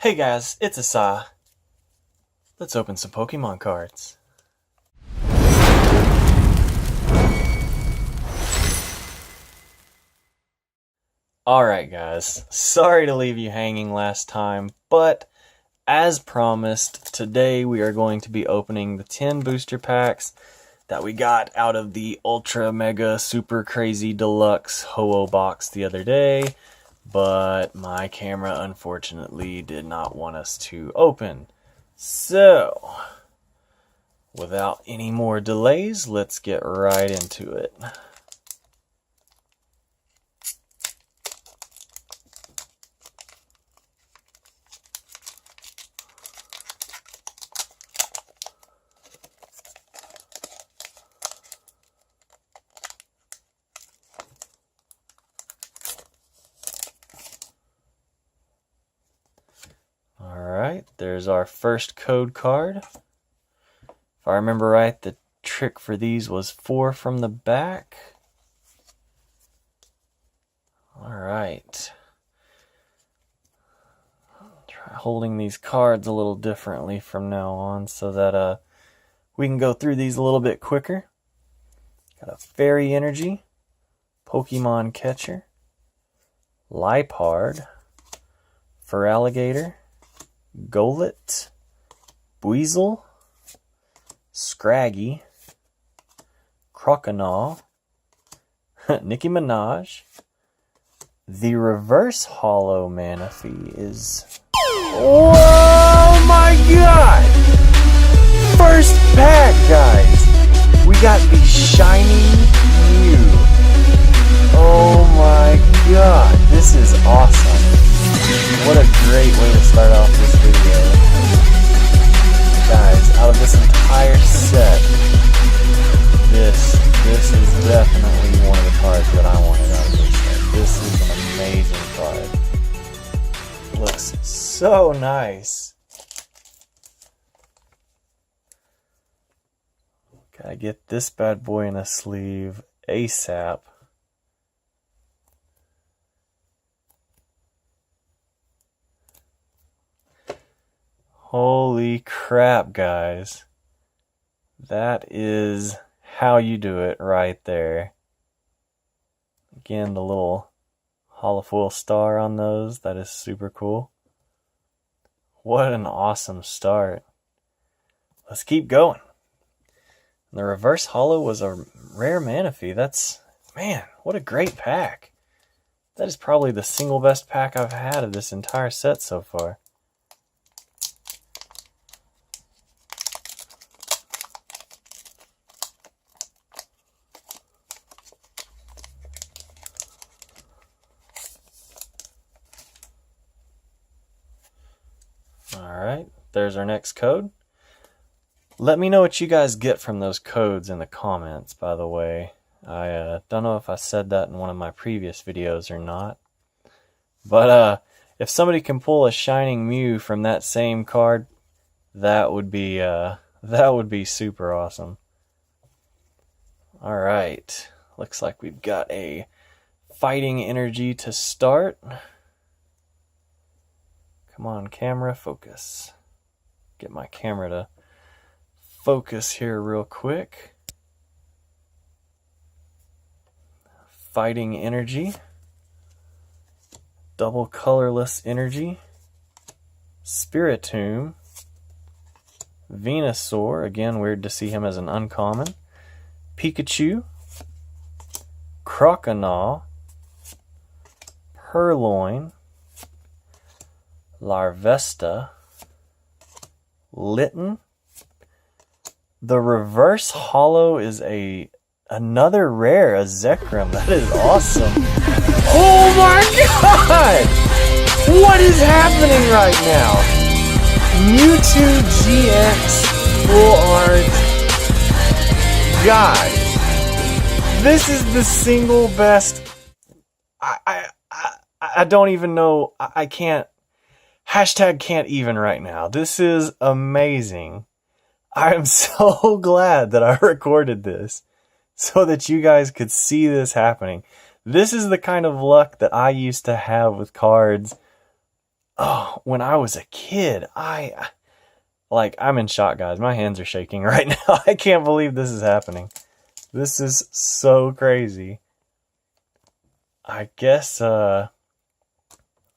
Hey guys, it's Asa. Let's open some Pokemon cards. Alright guys, sorry to leave you hanging last time, but as promised, today we are going to be opening the 10 booster packs that we got out of the Ultra Mega Super Crazy Deluxe Ho-Oh box the other day, but my camera unfortunately did not want us to open. So, without any more delays, let's get right into it. Alright, there's our first code card. If I remember right, the trick for these was 4 from the back. Alright. Try holding these cards a little differently from now on so that we can go through these a little bit quicker. Got a Fairy Energy, Pokemon Catcher, Liepard, Feraligatr, Golett, Buizel, Scraggy, Croconaw, Nicki Minaj. The reverse holo Manaphy is... Oh my god! First pack, guys! We got the shiny Mew. Oh my god, this is awesome. What a great way to start off this video. Guys, out of this entire set, this is definitely one of the cards that I wanted out of this set. This is an amazing card. Looks so nice. Gotta get this bad boy in a sleeve ASAP. Holy crap, guys. That is how you do it right there. Again, the little holofoil star on those, that is super cool. What an awesome start. Let's keep going. The reverse holo was a rare Manaphy. Man, what a great pack. That is probably the single best pack I've had of this entire set so far. Alright, there's our next code. Let me know what you guys get from those codes in the comments, by the way. I don't know if I said that in one of my previous videos or not. But if somebody can pull a Shining Mew from that same card, that would be super awesome. Alright, looks like we've got a Fighting Energy to start. Come on, camera, focus. Get my camera to focus here real quick. Fighting Energy. Double Colorless Energy. Spiritomb. Venusaur. Again, weird to see him as an uncommon. Pikachu. Croconaw. Purloin. Larvesta, Litten. The reverse holo is another rare, a Zekrom. That is awesome. Oh my god! What is happening right now? Mewtwo GX Full Art. Guys, this is the single best. I don't even know. I can't. Hashtag can't even right now. This is amazing. I am so glad that I recorded this so that you guys could see this happening. This is the kind of luck that I used to have with cards Oh, when I was a kid, I'm in shock, guys. My hands are shaking right now. I can't believe this is happening. This is so crazy. I guess the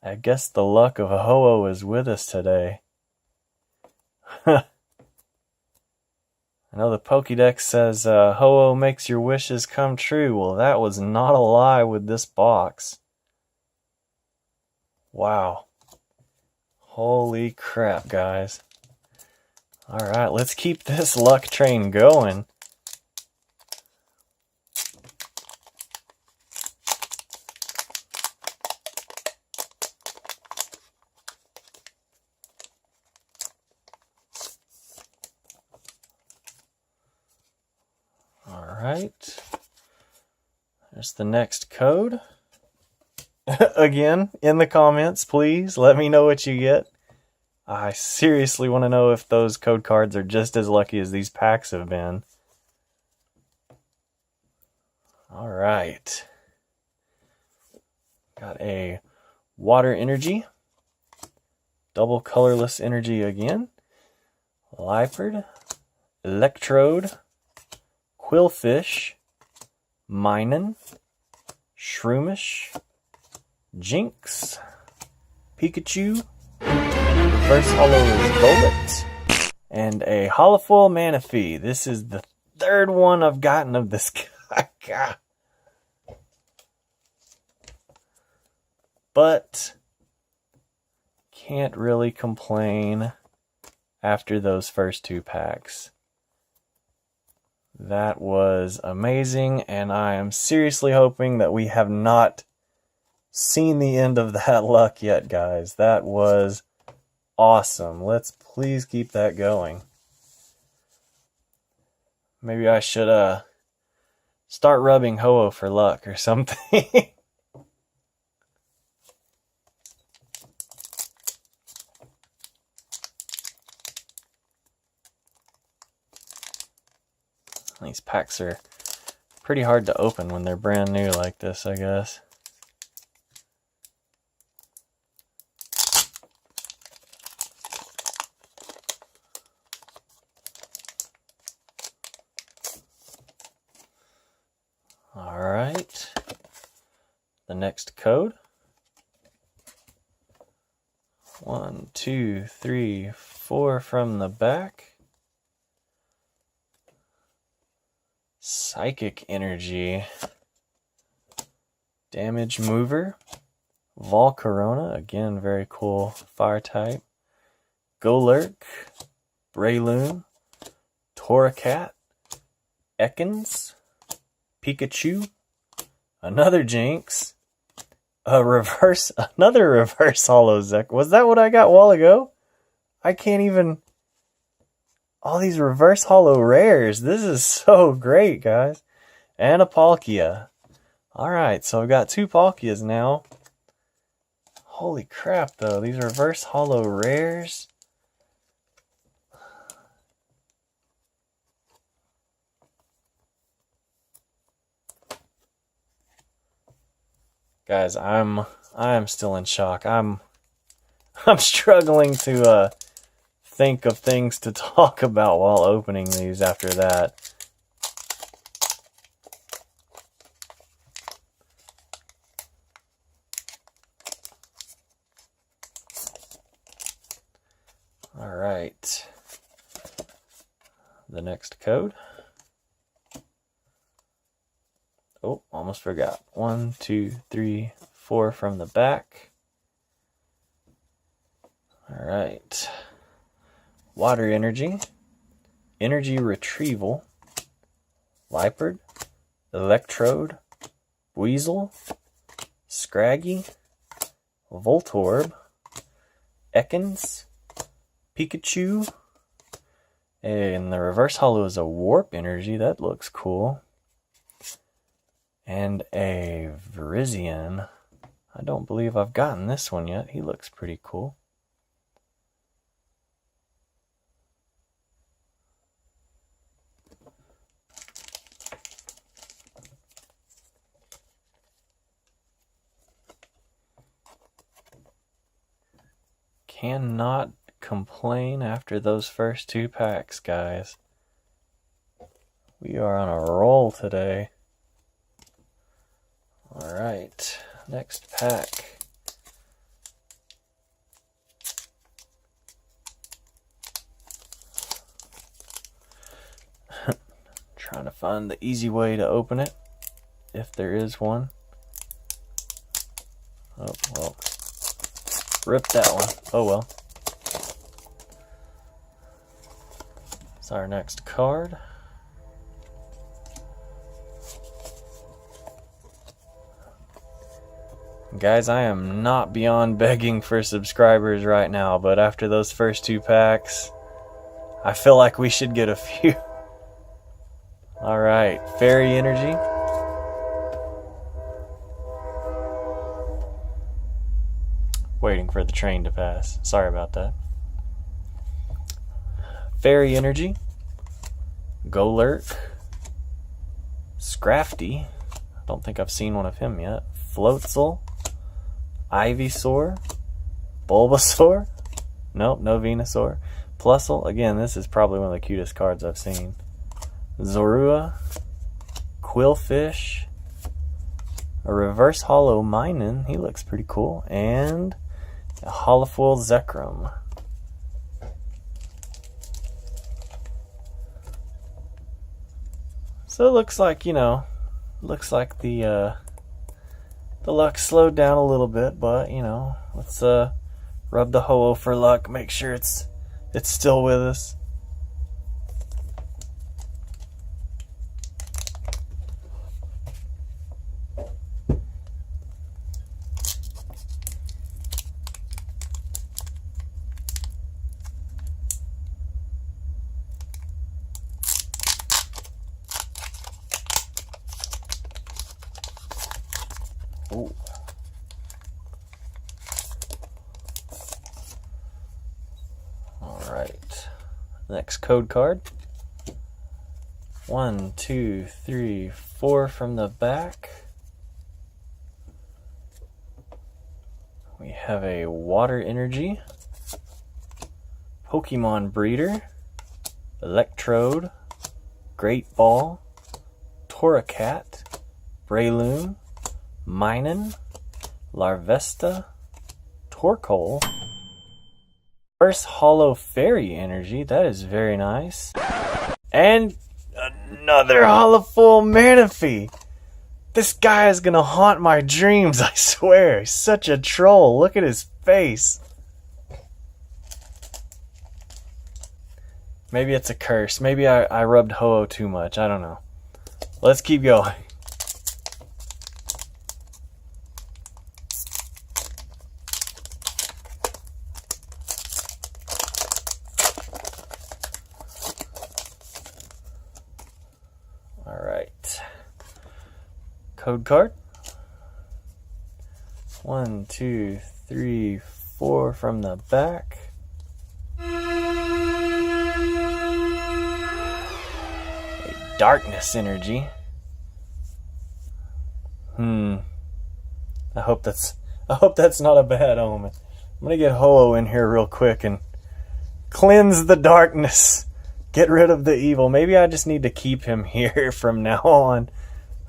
luck of a Ho-Oh is with us today. I know the Pokédex says Ho-Oh makes your wishes come true. Well, that was not a lie with this box. Wow. Holy crap, guys. Alright, let's keep this luck train going. Alright. There's the next code. Again, in the comments, please let me know what you get. I seriously want to know if those code cards are just as lucky as these packs have been. Alright. Got a water energy. Double colorless energy again. Liepard. Electrode. Quillfish. Minun. Shroomish. Jinx. Pikachu. Reverse Holo is Golett. And a Holofoil Manaphy. This is the third one I've gotten of this guy. But can't really complain after those first two packs. That was amazing, and I am seriously hoping that we have not seen the end of that luck yet, guys. That was awesome. Let's please keep that going. Maybe I should start rubbing Ho-Oh for luck or something. These packs are pretty hard to open when they're brand new like this, I guess. Alright. The next code. 1, 2, 3, 4 from the back. Psychic Energy. Damage Mover. Volcarona, again very cool fire type. Golurk. Breloom. Torracat. Ekans. Pikachu. Another Jinx. Another reverse holo Zekrom. Was that what I got a while ago? I can't even... All these reverse holo rares. This is so great, guys. And a Palkia. Alright, so I've got 2 Palkias now. Holy crap, though. These reverse holo rares. Guys, I'm still in shock. I'm struggling to think of things to talk about while opening these after that. All right. The next code. Oh, almost forgot. 1, 2, 3, 4 from the back. All right. Water Energy. Energy Retrieval. Liepard. Electrode. Weasel. Scraggy. Voltorb. Ekans. Pikachu. And the reverse holo is a Warp Energy. That looks cool. And a Virizion. I don't believe I've gotten this one yet. He looks pretty cool. Cannot complain after those first 2 packs, guys. We are on a roll today. Alright, next pack. Trying to find the easy way to open it, if there is one. Oh, well. Ripped that one. Oh well. It's our next card. Guys, I am not beyond begging for subscribers right now, but after those first 2 packs, I feel like we should get a few. Alright, Fairy Energy. Waiting for the train to pass. Sorry about that. Fairy Energy. Golurk. Scrafty. I don't think I've seen one of him yet. Floatzel. Ivysaur. Bulbasaur. Nope, no Venusaur. Plusle. Again, this is probably one of the cutest cards I've seen. Zorua. Quillfish. A reverse holo Minun. He looks pretty cool. And a holofoil Zekrom. So it looks like, you know, looks like the luck slowed down a little bit, but you know, let's rub the ho-oh for luck, make sure it's still with us. Ooh. Alright. Next code card. 1, 2, 3, 4 from the back. We have a Water Energy, Pokemon Breeder, Electrode, Great Ball, Torracat, Breloom, Minun, Larvesta, Torkoal, Reverse Holo Fairy Energy, that is very nice, and another holofoil Manaphy. This guy is gonna haunt my dreams, I swear. He's such a troll. Look at his face. Maybe it's a curse. Maybe I rubbed Ho-Oh too much. I don't know. Let's keep going. Alright. Code card. 1, 2, 3, 4 from the back. A Darkness Energy. I hope that's not a bad omen. I'm gonna get Ho-Oh in here real quick and cleanse the darkness. Get rid of the evil. Maybe I just need to keep him here from now on.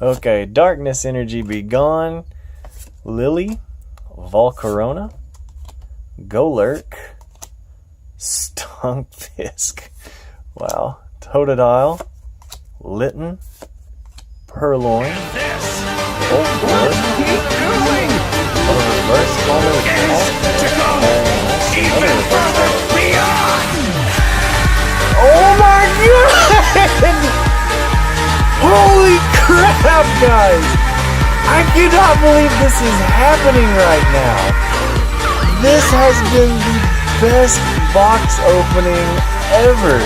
Okay, Darkness Energy be gone. Lily, Volcarona, Golurk, Stunkfisk, wow, Totodile, Litten, Purloin, Voltorb, Reverse Holo Oh my god! Holy crap, guys! I cannot believe this is happening right now. This has been the best box opening ever.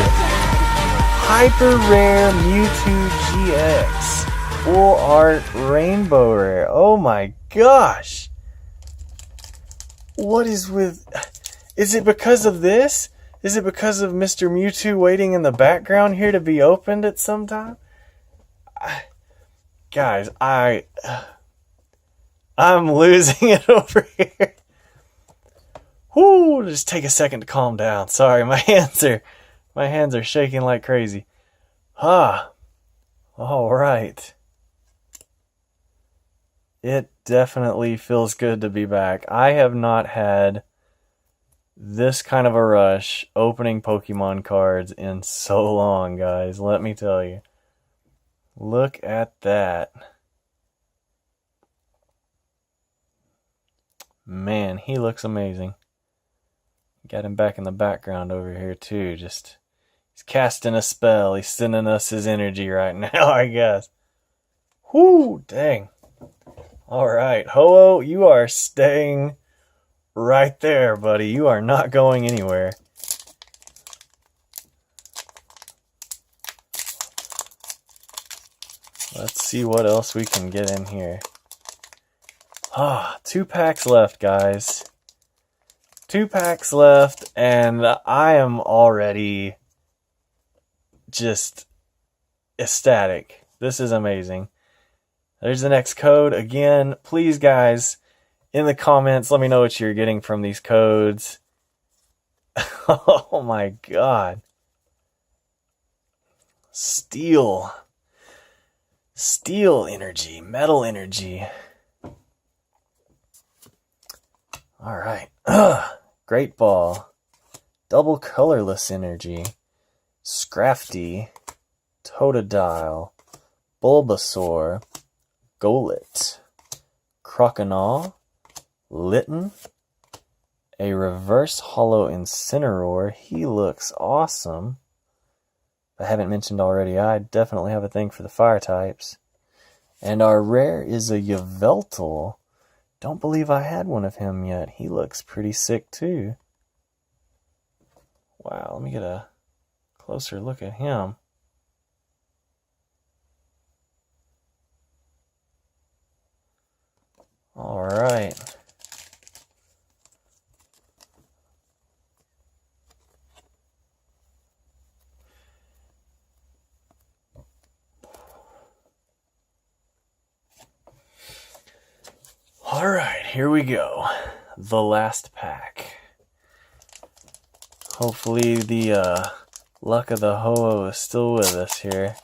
Hyper Rare Mewtwo GX. Full Art Rainbow Rare. Oh my gosh. What is with... Is it because of this? Is it because of Mr. Mewtwo waiting in the background here to be opened at some time? Guys, I'm losing it over here. Whoo, just take a second to calm down. Sorry, my hands are shaking like crazy. Ah, all right. It definitely feels good to be back. I have not had this kind of a rush opening Pokemon cards in so long, guys. Let me tell you. Look at that. Man, he looks amazing. Got him back in the background over here too. Just he's casting a spell. He's sending us his energy right now, I guess. Whoo, dang. All right, Ho-Oh, you are staying right there, buddy. You are not going anywhere. Let's see what else we can get in here. Ah, 2 packs left, guys. 2 packs left, and I am already just ecstatic. This is amazing. There's the next code. Again, please, guys, in the comments, let me know what you're getting from these codes. Oh my god. Steel energy, metal energy. All right. Great Ball, double colorless energy, Scrafty, Totodile, Bulbasaur, Golett, Croconaw, Litten, a reverse holo Incineroar. He looks awesome. If I haven't mentioned already, I definitely have a thing for the fire types. And our rare is a Yveltal. Don't believe I had one of him yet. He looks pretty sick too. Wow, let me get a closer look at him. All right. All right, here we go. The last pack. Hopefully the luck of the Ho-Oh is still with us here.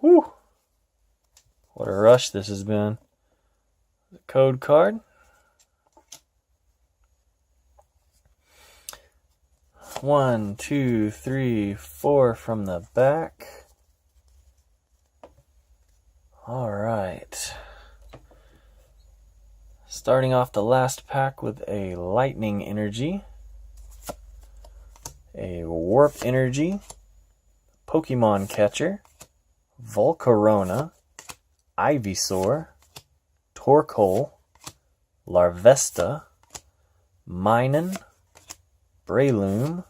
Whew. What a rush this has been. The code card. One, two, three, 4 from the back. All right. Starting off the last pack with a Lightning Energy, a Warp Energy, Pokemon Catcher, Volcarona, Ivysaur, Torkoal, Larvesta, Minun, Breloom,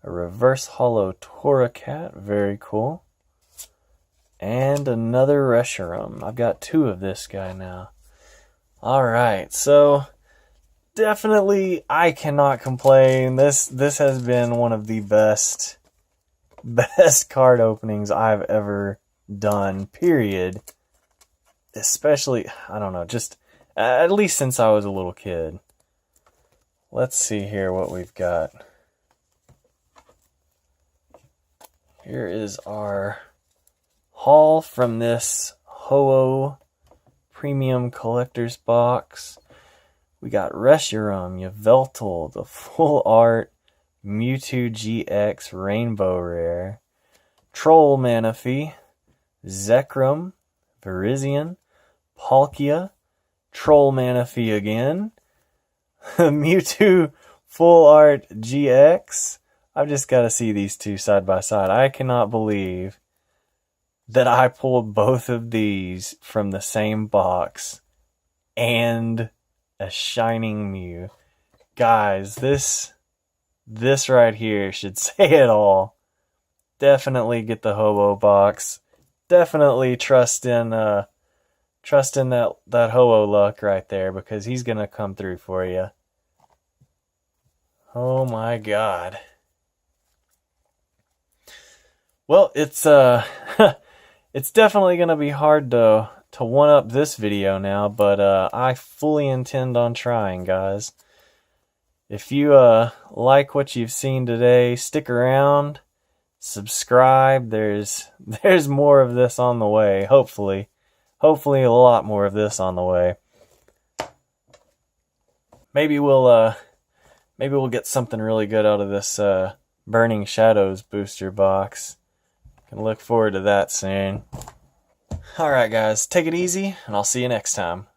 a reverse holo Torracat, very cool, and another Reshiram. I've got 2 of this guy now. Alright, so definitely I cannot complain. This has been one of the best card openings I've ever done, period. Especially, I don't know, just at least since I was a little kid. Let's see here what we've got. Here is our haul from this Ho-Oh Premium Collector's Box. We got Reshiram, Yveltal, the Full Art Mewtwo GX Rainbow Rare, Troll Manaphy, Zekrom, Virizion, Palkia, Troll Manaphy again, Mewtwo Full Art GX. I've just got to see these two side by side. I cannot believe that I pulled both of these from the same box and a Shining Mew. Guys, this right here should say it all. Definitely get the Ho-Oh box. Definitely trust in that Ho-Oh luck right there, because he's gonna come through for you. Oh my god. Well, it's it's definitely gonna be hard to to one up this video now, but I fully intend on trying, guys. If you like what you've seen today, stick around, subscribe. There's more of this on the way, hopefully a lot more of this on the way. Maybe we'll get something really good out of this Burning Shadows booster box. Can look forward to that soon. Alright guys, take it easy, and I'll see you next time.